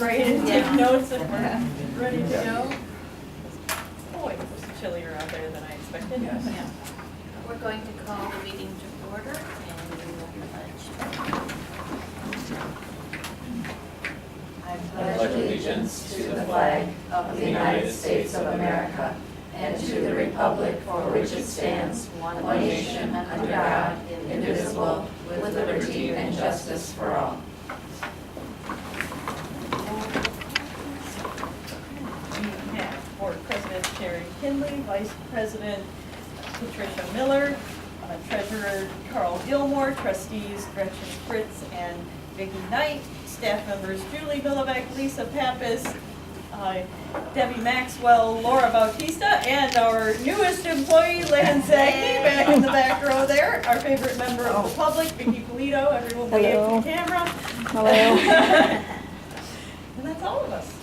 write and take notes if we're ready to go. Boy, it's chillier out there than I expected. Yes. Yeah. We're going to call the meeting to order and we will pledge. I pledge allegiance to the flag of the United States of America and to the republic for which it stands, one nation under God, indivisible, with liberty and justice for all. We have Board President Sherry Kinley, Vice President Patricia Miller, Treasurer Carl Gilmore, Trustees Gretchen Fritz and Vicki Knight, staff members Julie Milovac, Lisa Pappas, Debbie Maxwell, Laura Bautista, and our newest employee, Lan Zagny, back in the back row there. Our favorite member of the public, Vicki Polito. Everyone wave to the camera. Hello. And that's all of us.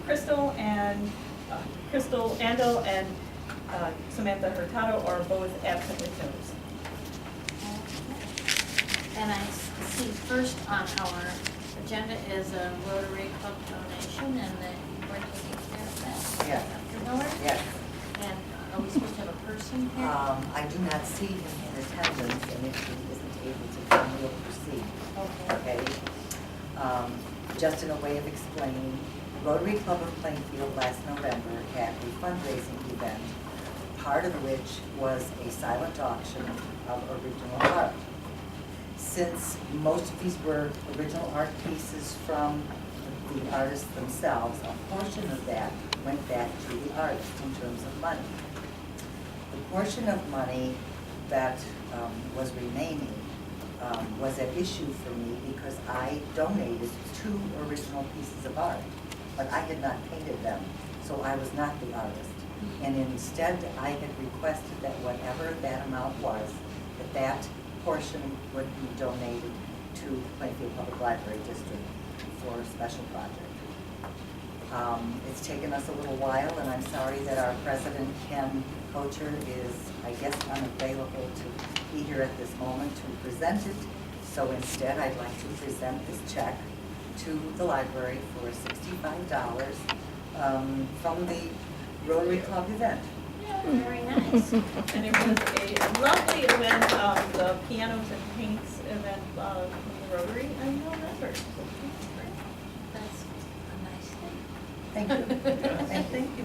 Crystal Andel and Samantha Hurtado are both absent with notice. And I see first on our agenda is a Rotary Club donation and that we're taking care of that. Yes. Dr. Miller? Yes. And are we supposed to have a person here? I do not see him in attendance, and if he isn't able to come, we'll proceed. Okay. Okay? Just in a way of explaining, Rotary Club of Plainfield last November had a fundraising event, part of which was a silent auction of original art. Since most of these were original art pieces from the artists themselves, a portion of that went back to the artist in terms of money. The portion of money that was remaining was at issue for me because I donated 2 original pieces of art, but I had not painted them, so I was not the artist. And instead, I had requested that whatever that amount was, that portion would be donated to Plainfield Public Library District for a special project. It's taken us a little while, and I'm sorry that our president, Ken Kocher, is, I guess, unavailable to be here at this moment to present it. So instead, I'd like to present this check to the library for $65 from the Rotary Club event. Very nice. And it was a lovely event, the pianos and paints event from the Rotary in November. That's a nice thing. Thank you. Thank you.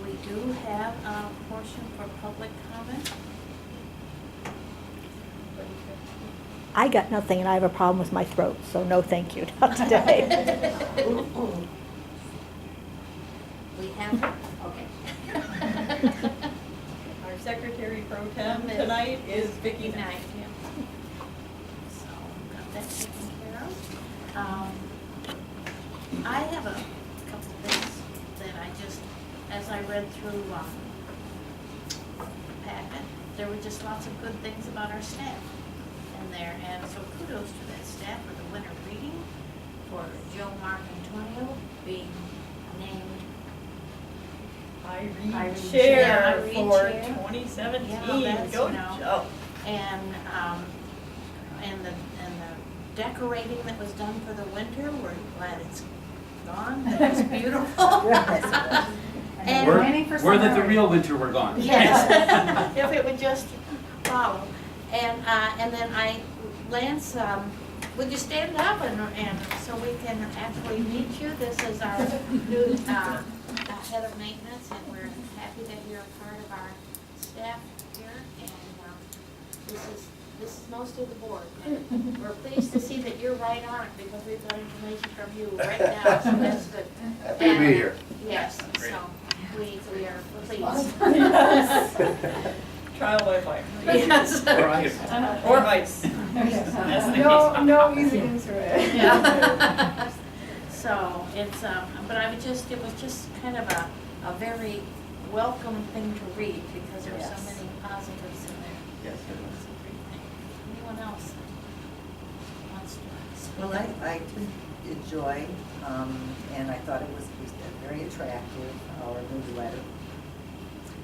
We do have a portion for public comment. I got nothing, and I have a problem with my throat, so no thank you, not today. We have, okay. Our secretary pro tem tonight is Vicki Knight. Knight, yeah. So, got that taken care of. I have a couple of things that I just, as I read through the packet, there were just lots of good things about our staff in there, and so kudos to that staff for the winter reading, for Joe Marcantonio being named Irene Chair Chair Irene for Chair. 2017. Yeah, that's, Go you know, Joe. and the decorating that was done for the winter, we're glad it's gone. It was beautiful. And Where that the real winter were gone. yes, if it would just follow. And then Lance, would you stand up and so we can actually meet you? This is our new head of maintenance, and we're happy that you're a part of our staff here. And this is most of the board. And we're pleased to see that you're right on it because we've got information from you right now, so that's good. Happy to be here. Yes, so we are pleased. Trial by fire. Yes. Or ice. Or ice. That's the case. No easy answer. Yeah. So it's, but it was just kind of a very welcome thing to read because there were so many positives in there. Yes, it was. It's a great thing. Anyone else that wants to? Well, I did enjoy, and I thought it was very attractive, our newsletter.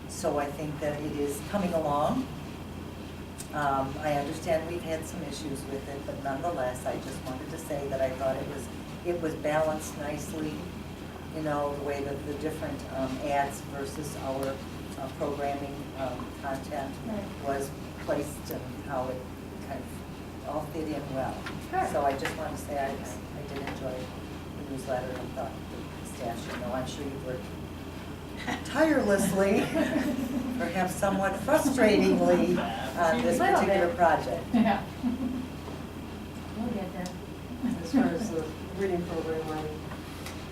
So I think that it is coming along. I understand we've had some issues with it, but nonetheless, I just wanted to say that I thought it was balanced nicely, you know, the way that the different ads versus our programming content was placed and how it kind of all fit in well. Sure. So I just want to say I did enjoy the newsletter and thought the staff should know. I'm sure you've worked tirelessly, perhaps somewhat frustratingly, on this Little particular bit. project. Yeah. We'll get there. As far as the reading program, I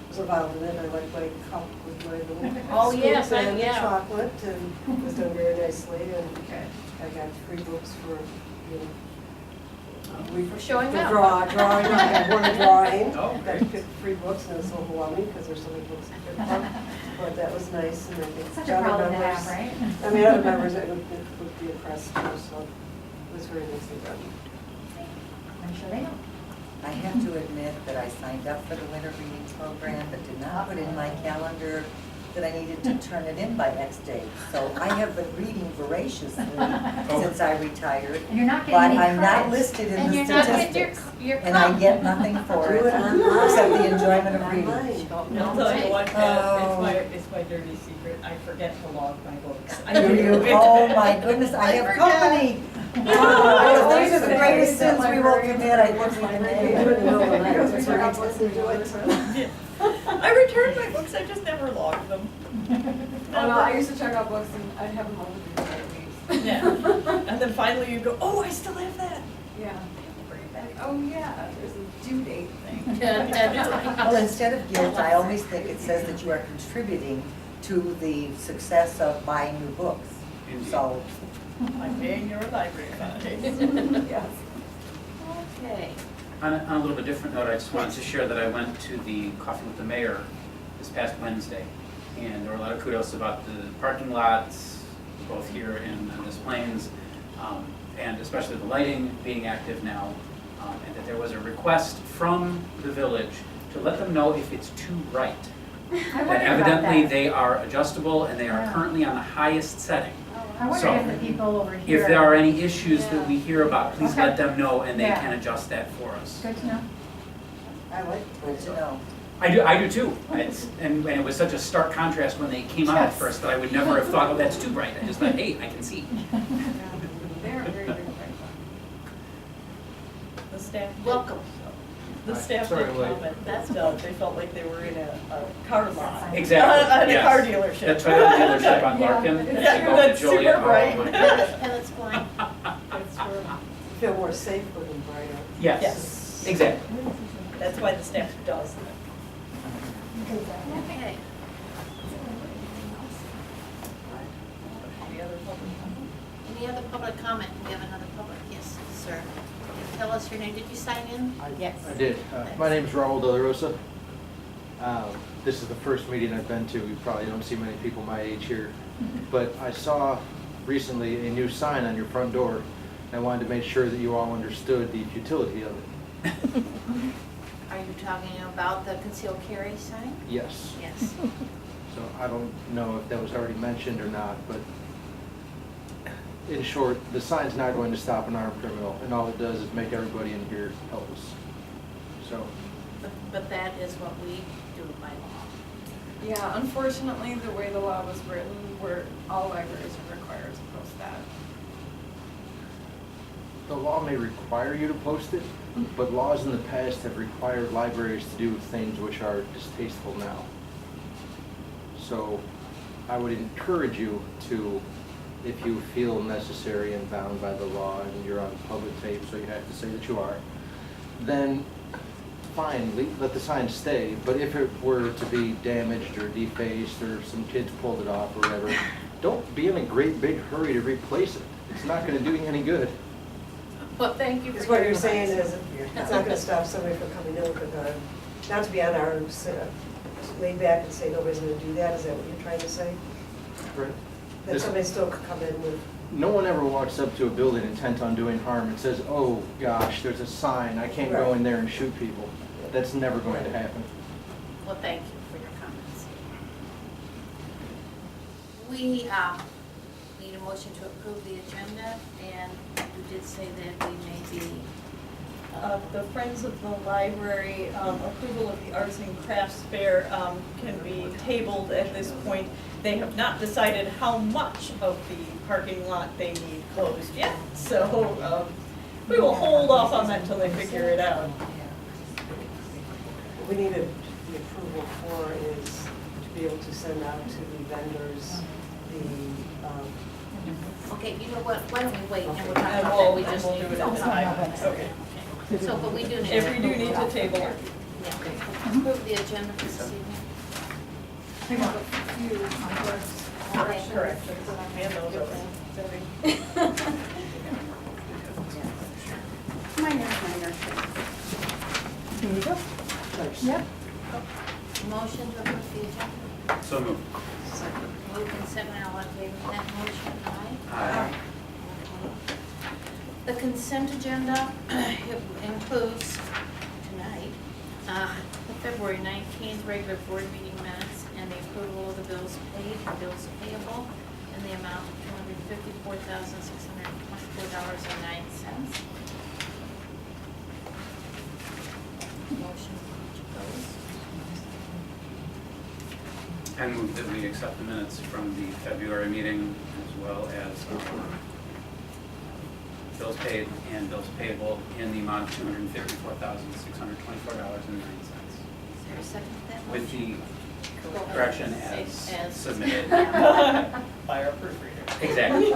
was involved in it. I like my cup with my little Oh, yes, scoops and yeah. chocolate, and it was done very nicely. And I got free books for, you know, For showing to up. drawing. I got one drawing. Oh, Got great. to pick free books, and it's overwhelming because there's so many books to pick from. But that was nice, and I think Such a other problem to members- have, right? I mean, other members it would be impressed too, so it was very nicely done. I'm sure they know. I have to admit that I signed up for the winter reading program, but did not put in my calendar that I needed to turn it in by X date. So I have been reading voraciously since I retired, And you're not but getting any I'm not credit. listed in And the you're not getting statistics. your And I cup. get nothing for Do it, it online. except the enjoyment of reading. Online. I'll tell you what, Pat, Oh. it's my dirty secret. I forget to log my books. I Do you? Oh my goodness, I have company. Oh, these are the greatest sins we will commit, I wasn't even there. Because we forgot what to do it. I returned my books, I just never logged them. Oh, no, I used to check out books and I'd have them all the weeks. Yeah, and then finally you go, oh, I still have that. Yeah. Like, oh yeah, there's a due date thing. Well, instead of guilt, I always think it says that you are contributing to the success of buying new books. Indeed. So, I'm paying your library fund. Yes. Okay. On a little bit different note, I just wanted to share that I went to the Coffee with the Mayor this past Wednesday, and there were a lot of kudos about the parking lots, both here and on Des Plaines, and especially the lighting being active now, and that there was a request from the village to let them know if it's too bright. I That wondered about evidently that. they are adjustable and they are Yeah. currently on the highest setting. I wondered So, if the people over here. If there are any issues that we hear about, please Okay. let them know and they Yeah. can adjust that for us. Good to know. I like good to know. I do too. And it was such a stark contrast when they came out at Yes. first that I would never have thought, oh, that's too bright. I just thought, hey, I can see. They're very, very bright. The staff. Welcome. The staff Sorry, did I'm late. comment that they felt like they were in a car lot. Exactly, At a yes. car dealership. That's right, at the dealership on Yeah. Larkin. Yeah, They go to that's Joliet. super Oh, bright. my gosh. And it's fine. It's for- feel more safe with them brighter. Yes, Yes. exactly. That's why the staff does that. Okay. Any other public comment? Any other public comment? We have another public. Yes, sir. Tell us your name. Did you sign in? Yes. I did. My name is Raul De La Rosa. This is the first meeting I've been to. You probably don't see many people my age here. But I saw recently a new sign on your front door. And I wanted to make sure that you all understood the futility of it. Are you talking about the concealed carry sign? Yes. Yes. So I don't know if that was already mentioned or not, but in short, the sign's not going to stop an armed criminal, and all it does is make everybody in here helpless. So, But that is what we do by law. Yeah, unfortunately, the way the law was written, where all libraries are required to post that. the law may require you to post it, but laws in the past have required libraries to do things which are distasteful now. So I would encourage you to, if you feel necessary and bound by the law and you're on public tape, so you have to say that you are, then fine, let the sign stay. But if it were to be damaged or defaced or some kids pulled it off or whatever, don't be in a great big hurry to replace it. It's not going to do you any good. Well, thank you for Because what your you're saying advice. is, it's not gonna stop somebody from coming in with a, not to be on our, lay back and say nobody's gonna do that, is that what you're trying to say? Right? That This- somebody still could come in with, No one ever walks up to a building intent on doing harm and says, oh gosh, there's a sign, I can't go in there and shoot people. That's never going to happen. Well, thank you for your comments. We need a motion to approve the agenda, and you did say that we may be, The Friends of the Library approval of the Arts and Crafts Fair can be tabled at this point. They have not decided how much of the parking lot they need closed yet, so we will hold off on that until they figure it out. What we needed the approval for is to be able to send out to the vendors the, okay, you know what, why don't we wait and we'll talk And about we'll, that, we just we'll need do to. it at the time. Okay. So, but we do need. If we do need to table it. Yeah, approve the agenda for this evening. I have a few corrections. Corrections. Hand those over. Minor. Here you go. Yep. Motion to approve the agenda. So moved. Moved and seconded, all in favor of that motion, aye? Aye. Okay. The consent agenda it includes tonight, the February 19th regular board meeting minutes and the approval of the bills paid and bills payable in the amount of $254,624.09. Motion for each of those. I move that we accept the minutes from the February meeting as well as bills paid and bills payable in the amount of $254,624.09. Is there a second to that With motion? the correction as submitted. By our proofreader. Exactly.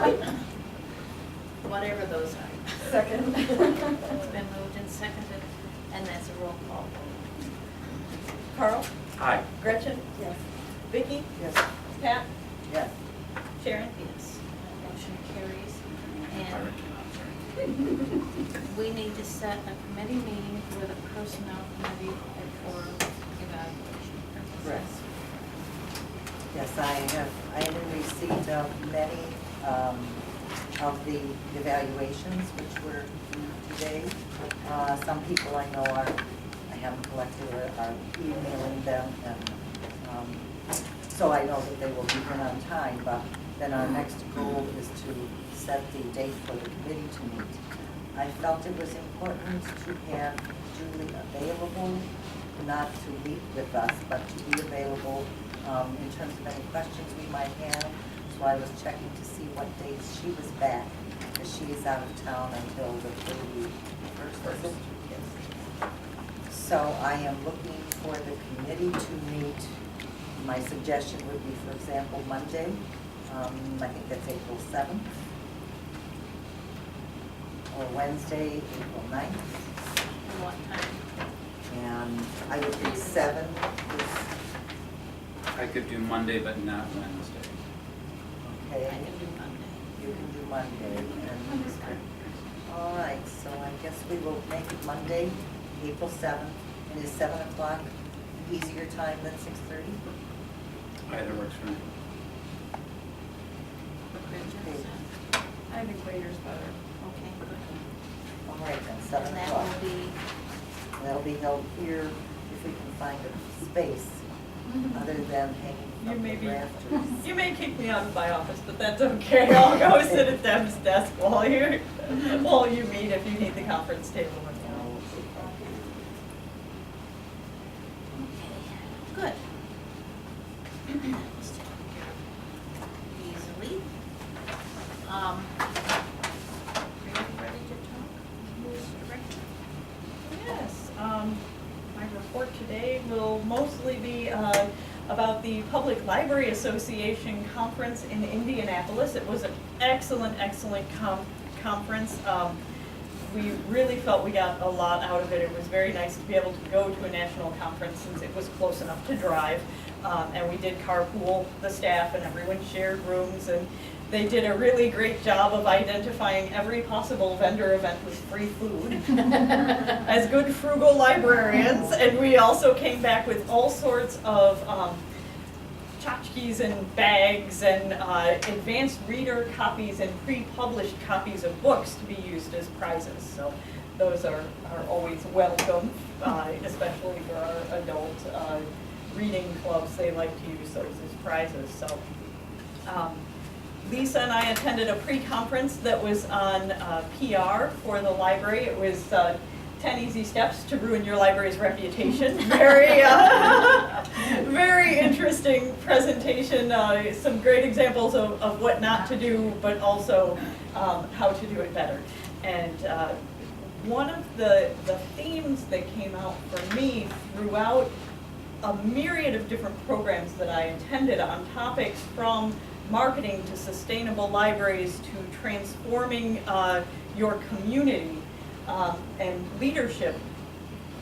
Whatever those are. Second. It's been moved and seconded, and that's a roll call. Carl? Aye. Gretchen? yes. Vicky? Yes. Pat? Yes. Sharon? Yes, motion carries. And we need to set a committee meeting for the personnel committee for evaluation purposes. Yes, I am in receipt of many of the evaluations which were due today. Some people I know I haven't collected or are emailing them, and so I know that they will be in on time, but then our next goal is to set the date for the committee to meet. I felt it was important to have Julie available, not to meet with us, but to be available in terms of any questions we might have. So I was checking to see what dates she was back, because she is out of town until the 31st. So I am looking for the committee to meet. My suggestion would be, for example, Monday, I think that's April 7th, or Wednesday, April 9th. And what time? And I would think 7 is, I could do Monday, but not Wednesday. I okay. can do Monday. You can do Monday. And, all right, so I guess we will make it Monday, April 7th. And is 7 o'clock an easier time than 6:30? Either works for me. I think later's better. Okay, good. All right, then, 7 And that o'clock. will be, That'll be held here if we can find a space other than hanging You from may the be, rafters. you may kick me out of my office, but that's okay. I'll go sit at Deb's desk while you meet if you need the conference table. good. Let's take care of easily. Are you ready to talk, Ms. Director? Yes, my report today will mostly be about the Public Library Association Conference in Indianapolis. It was an excellent conference. We really felt we got a lot out of it. It was very nice to be able to go to a national conference since it was close enough to drive. And we did carpool the staff, and everyone shared rooms, and they did a really great job of identifying every possible vendor event with free food as good frugal librarians. And we also came back with all sorts of tchotchkes and bags and advanced reader copies and pre-published copies of books to be used as prizes. So those are always welcome, especially for our adult reading clubs. They like to use those as prizes. So Lisa and I attended a pre-conference that was on PR for the library. It was 10 Easy Steps to Ruin Your Library's Reputation. Very, very interesting presentation. Some great examples of what not to do, but also how to do it better. And one of the themes that came out for me throughout a myriad of different programs that I attended on topics from marketing to sustainable libraries to transforming your community and leadership,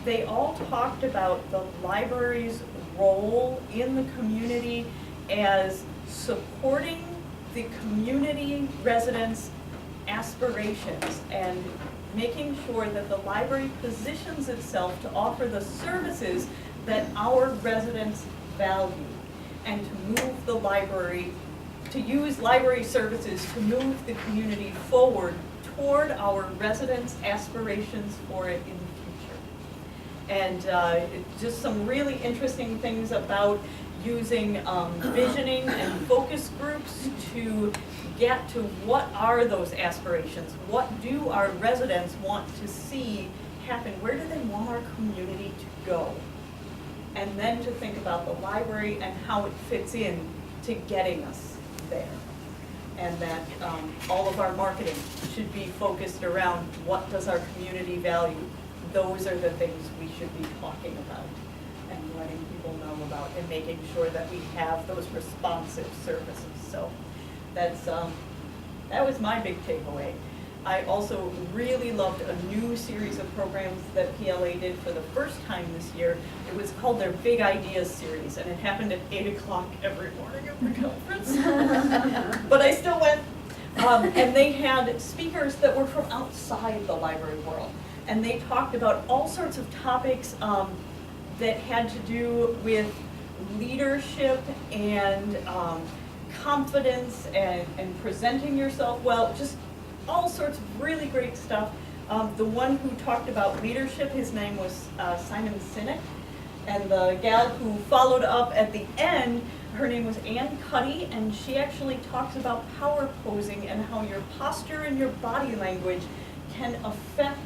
they all talked about the library's role in the community as supporting the community residents' aspirations and making sure that the library positions itself to offer the services that our residents value, and to move the library, to use library services to move the community forward toward our residents' aspirations for it in the future. And just some really interesting things about using visioning and focus groups to get to what are those aspirations, what do our residents want to see happen, where do they want our community to go, and then to think about the library and how it fits in to getting us there. And that all of our marketing should be focused around what does our community value. Those are the things we should be talking about and letting people know about, and making sure that we have those responsive services. So that's that was my big takeaway. I also really loved a new series of programs that PLA did for the first time this year. It was called their Big Ideas series, and it happened at 8 o'clock every morning at the conference. But I still went. And they had speakers that were from outside the library world. And they talked about all sorts of topics that had to do with leadership and confidence and presenting yourself well, just all sorts of really great stuff. The one who talked about leadership, his name was Simon Sinek, and the gal who followed up at the end, her name was Ann Cuddy, and she actually talks about power posing and how your posture and your body language can affect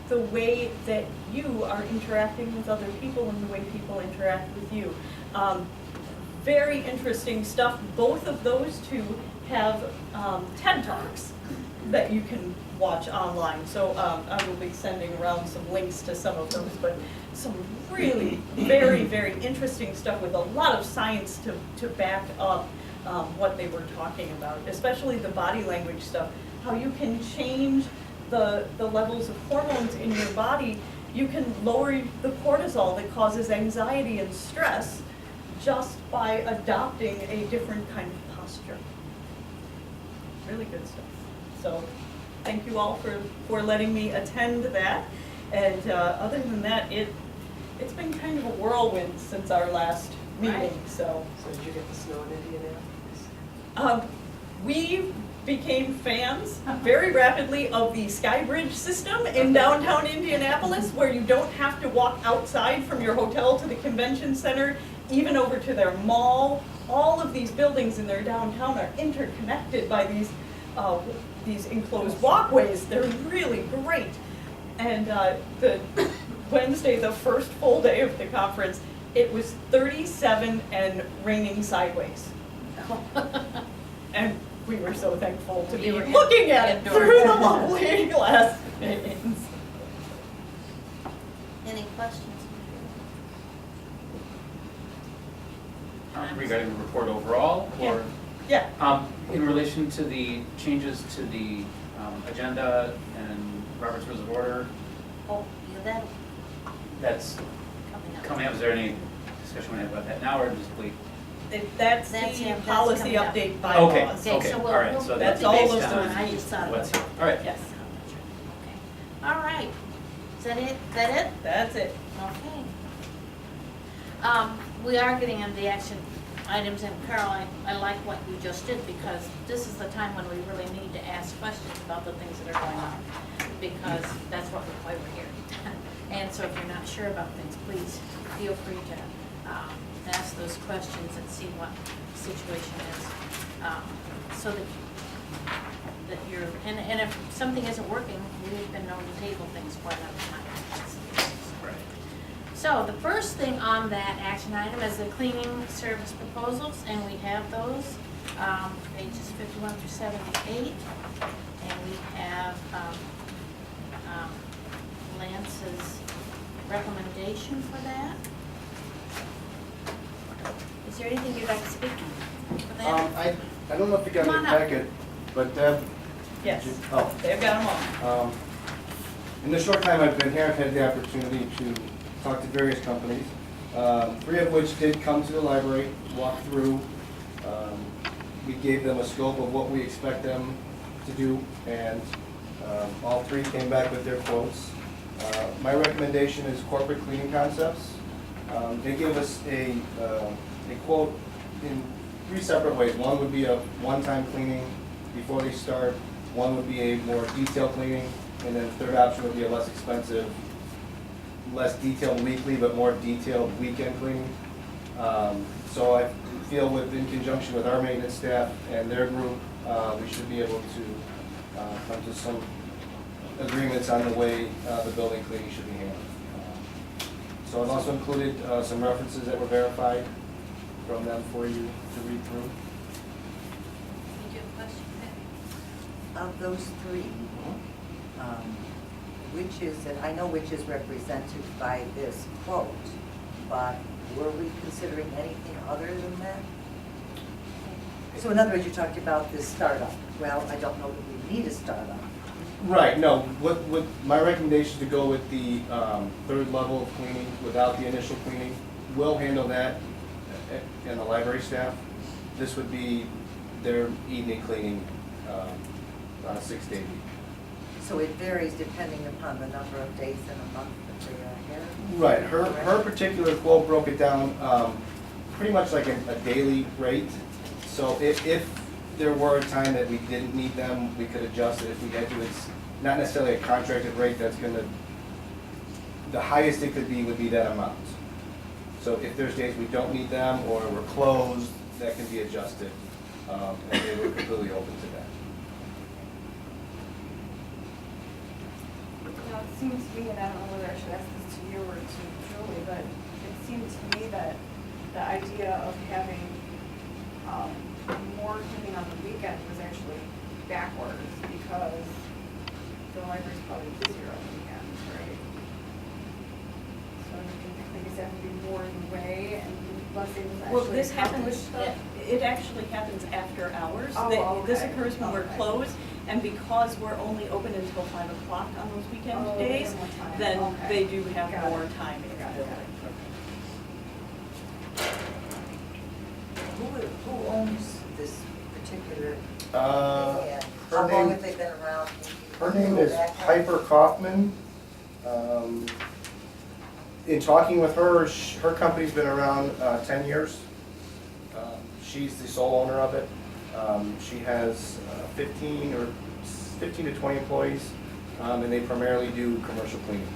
the way that you are interacting with other people and the way people interact with you. Very interesting stuff. Both of those two have TED Talks that you can watch online. So I will be sending around some links to some of those, but some really very, very interesting stuff with a lot of science to back up what they were talking about, especially the body language stuff, how you can change the levels of hormones in your body. You can lower the cortisol that causes anxiety and stress just by adopting a different kind of posture. Really good stuff. So thank you all for letting me attend that. And other than that, it's been kind of a whirlwind since our last meeting. Right. So did you get the snow in Indianapolis? We became fans very rapidly of the Skybridge system in downtown Indianapolis, where you don't have to walk outside from your hotel to the convention center, even over to their mall. All of these buildings in their downtown are interconnected by these enclosed walkways. They're really great. And the Wednesday, the first full day of the conference, it was 37 and raining sideways. And we were so thankful to be looking at it through the lovely glass panes. Any questions? Regarding the report overall, or? Yeah. In relation to the changes to the agenda and Robert's Rules of Order, Oh, yeah, that'll that's coming up. coming up. Is there any discussion we have about that now, or just wait? That's That's the it, that's policy coming up. update bylaws. Okay, so all we'll- right, we'll- so that's that's all based those on I just thought what's of here. All right. Yes, Okay. All right. Is that it? Is that it? that's it. Okay. We are getting into the action items, and Carol, I like what you just did, because this is the time when we really need to ask questions about the things that are going on, because that's why we're here. And so if you're not sure about things, please feel free to ask those questions and see what the situation is. So that you're, and if something isn't working, we've been known to table things for another time. Right. So the first thing on that action item is the cleaning service proposals, and we have those, pages 51 through 78. And we have Lance's recommendation for that. Is there anything you'd like to speak for that? I don't know if you got Come in on the up. packet, but Deb. Yes, did you- Oh. they've got them all. In the short time I've been here, I've had the opportunity to talk to various companies, 3 of which did come to the library, walk through. We gave them a scope of what we expect them to do, and all 3 came back with their quotes. My recommendation is Corporate Cleaning Concepts. They give us a quote in 3 separate ways. One would be a one-time cleaning before they start, one would be a more detailed cleaning, and then the third option would be a less expensive, less detailed weekly, but more detailed weekend cleaning. So I feel in conjunction with our maintenance staff and their group, we should be able to come to some agreements on the way the building cleaning should be handled. So I've also included some references that were verified from them for you to read through. Did you have a question, Patty? Of those 3, which is, and I know which is represented by this quote, but were we considering anything other than that? So in other words, you talked about this startup. Well, I don't know that we need a startup. Right, no, what my recommendation is to go with the 3rd level of cleaning without the initial cleaning. We'll handle that and the library staff. This would be their evening cleaning on a 6-day week. So it varies depending upon the number of days in a month that they are here? Right, her particular quote broke it down pretty much like a daily rate. So if there were a time that we didn't need them, we could adjust it if we had to. It's not necessarily a contracted rate that's gonna, the highest it could be would be that amount. So if there's days we don't need them or we're closed, that can be adjusted. And they were completely open to that. Now, it seems to me, and I don't know whether I should ask this to you or to Julie, but it seems to me that the idea of having more cleaning on the weekend was actually backwards, because the library's probably busier on the weekends, right? So I guess that would be more in the way and less able to Well, actually this happens, accomplish stuff. it actually happens after hours. Oh, This okay. occurs when we're Okay. closed, and because we're only open until 5 o'clock on those weekend Oh, days, then what time? then Okay. they do have Got more it. time in the Got it. building. Who owns this particular? Her How long name- have they been around? Her name is Piper Kaufman. In talking with her, her company's been around 10 years. She's the sole owner of it. She has 15 to 20 employees, and they primarily do commercial cleaning.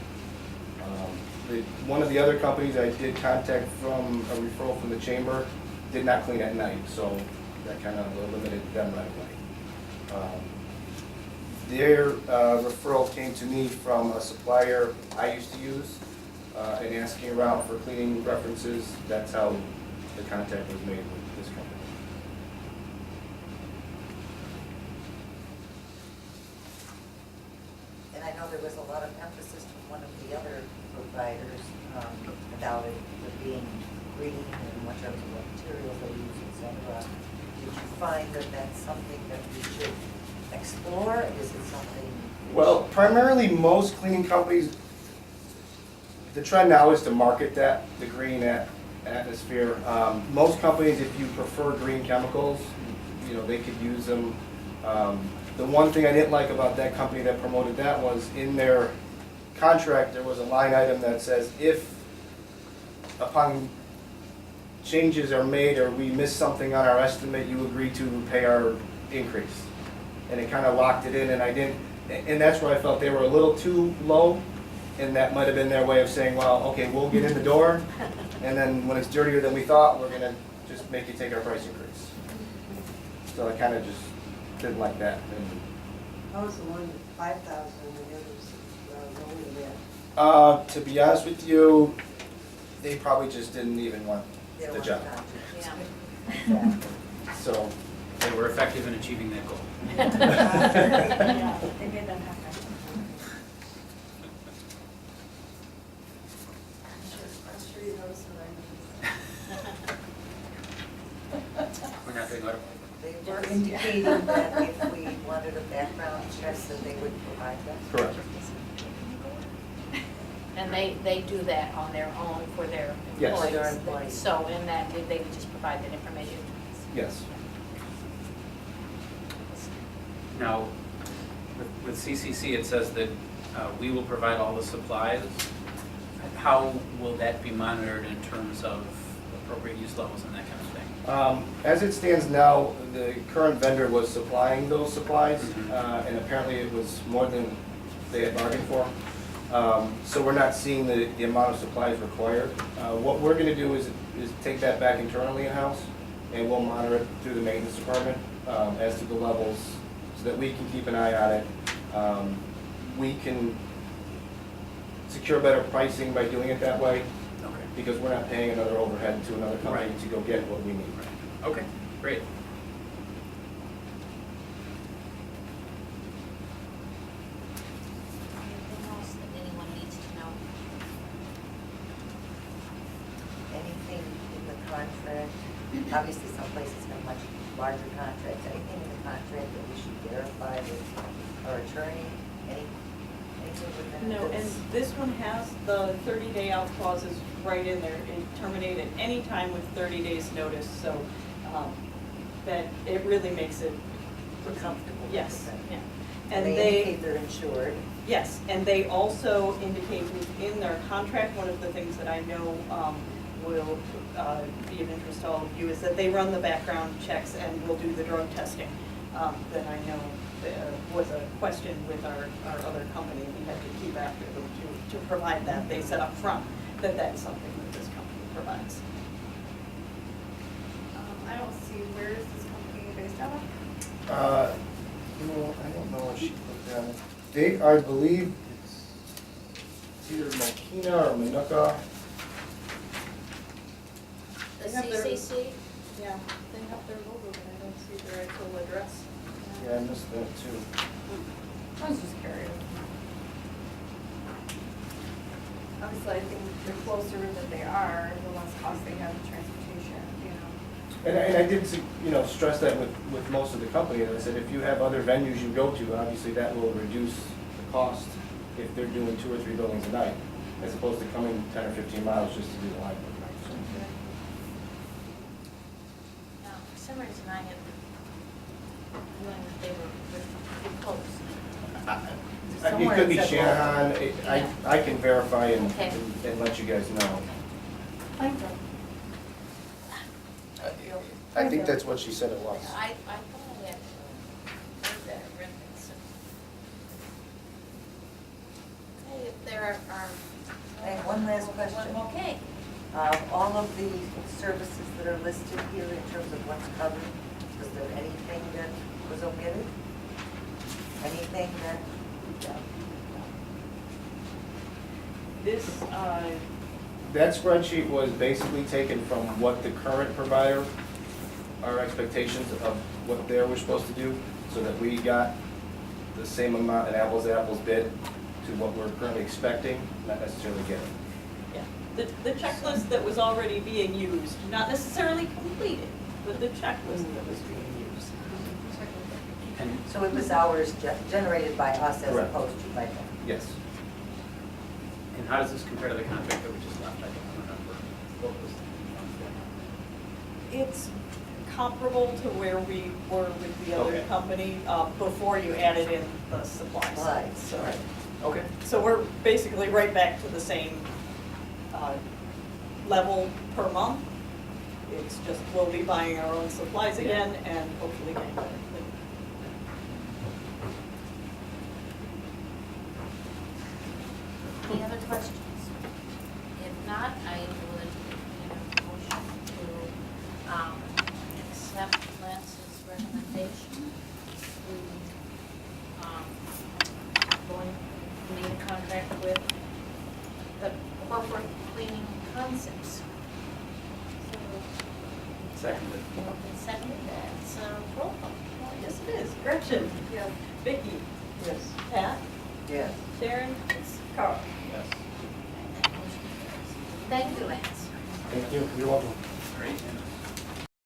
One of the other companies I did contact from a referral from the chamber did not clean at night, so that kind of limited them right away. Their referral came to me from a supplier I used to use, and asking around for cleaning references. That's how the contact was made with this company. And I know there was a lot of emphasis from one of the other providers about it being green and what terms of what materials they use, et cetera. Did you find that that's something that we should explore? Is it something? Well, primarily most cleaning companies, the trend now is to market that, the green atmosphere. Most companies, if you prefer green chemicals, you know, they could use them. The one thing I didn't like about that company that promoted that was in their contract, there was a line item that says if upon changes are made or we miss something on our estimate, you agree to pay our increase. And it kind of locked it in, and I didn't, and that's where I felt they were a little too low, and that might have been their way of saying, well, okay, we'll get in the door, and then when it's dirtier than we thought, we're gonna just make you take our price increase. So I kind of just didn't like that. How was the one at 5,000 and the others only that? To be honest with you, they probably just didn't even want They don't the want job. Yeah. So, They were effective in achieving that goal. Yeah, they made that happen. I'm sure you noticed We're not doing auto. They were indicating that if we wanted a background check, that they would provide that. correct. And they do that on their own for their Yes. employees. Their employees. So in that, they would just provide that information to us. Yes. Now, with CCC, it says that we will provide all the supplies. How will that be monitored in terms of appropriate use levels and that kind of thing? As it stands now, the current vendor was supplying those supplies, Mhm. and apparently it was more than they had bargained for. So we're not seeing the amount of supplies required. What we're gonna do is take that back internally in-house, and we'll monitor it through the maintenance department as to the levels, so that we can keep an eye on it. We can secure better pricing by doing it that way, Okay. because we're not paying another overhead to another company Right. to go get what we need. Okay, great. Anything else that anyone needs to know? Anything in the contract, obviously some places have much larger contracts, anything in the contract that we should verify with our attorney, anything within No, and this one has the 30-day out clauses right in there. It terminated any time with 30 days notice, so that it really makes it, We're comfortable with yes, it. yeah. And they indicate they're insured. Yes, and they also indicate within their contract, one of the things that I know will be of interest to all of you is that they run the background checks and will do the drug testing. That I know was a question with our other company. We had to keep after them to provide that. They said up front that that's something that this company provides. I don't see, where is this company based out of? I don't know what she put down. They, I believe, it's either Mokina or Manuka. The They have their- CCC? Yeah, they have their logo, but I don't see their actual address. Yeah, I missed that too. I was just curious. Obviously, I think the closer that they are, the less cost they have in transportation, you know. And I did, stress that with most of the company. I said, if you have other venues you go to, obviously that will reduce the cost if they're doing 2 or 3 buildings a night, as opposed to coming 10 or 15 miles just to do the library. No, for some reason I had the feeling that they were pretty close. It Somewhere could be it said Shanahan. I can verify and Okay. and let you guys know. Plainfield. I think that's what she said it was. I thought I had heard that, read that. So. Okay, if there are. And one last question. Okay. All of the services that are listed here in terms of what's covered, was there anything that was omitted? Anything that, This, That spreadsheet was basically taken from what the current provider, our expectations of what they were supposed to do, so that we got the same amount, an apples to apples bid to what we're currently expecting, not necessarily getting. yeah, the checklist that was already being used, not necessarily completed, but the checklist that was being used. And so it was hours generated by us as Correct. opposed to by them? Yes. And how does this compare to the contract that we just left? I don't remember. What was It's comparable to where we were with the other Okay. company before you added in the supply side. Supplies, So, right. Okay. so we're basically right back to the same level per month. It's just we'll be buying our own supplies again and hopefully getting better. Any other questions? If not, I will entertain a 216. Seconded. Moved and seconded, that's roll call. Yes, it is. Gretchen? Yes. Vicki? Yes. Pat? Yes. Sharon? Carl? Yes. And that motion carries. Thank you, Lance. Thank you, you're welcome. Great. And